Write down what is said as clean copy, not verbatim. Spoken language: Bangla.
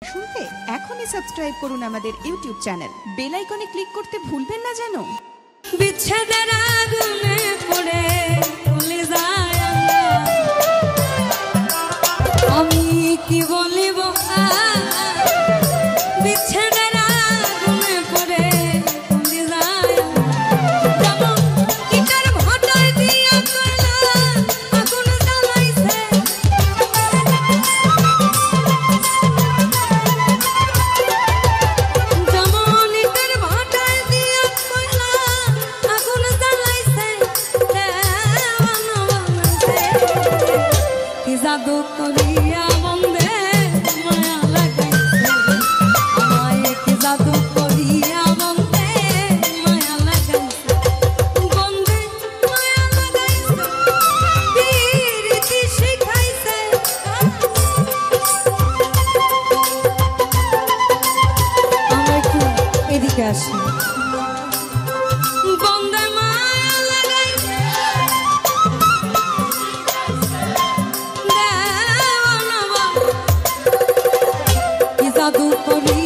শুনতে এখনই সাবস্ক্রাইব করুন আমাদের ইউটিউব চ্যানেল, বেল আইকনে ক্লিক করতে ভুলবেন না যেন। বিচ্ছেদের আগুনে পড়ে ভুলে যায় আমি কি বলিব, বিচ্ছেদের আগুনে পড়ে ভুলে যায় যেমন ইটার ভাটায় দিয়া কয়লা আগুন জ্বালাইছে, যেমন ইটার ভাটায় দিয়া কয়লা আগুন জ্বালাইছে দেওয়ানা বানাইছে, কি জাদু করিয়া বন্দে মায়া লাগাইছে আমায়, কি জাদু করিয়া বন্দে মায়া লাগাইছে, বন্দে মায়া লাগাইছে প্রীতি শিখাইছে, আমরা একটু এদিকে আসি, বন্দে মায়া লাগাইছে দেওয়ানা কি জাদু করি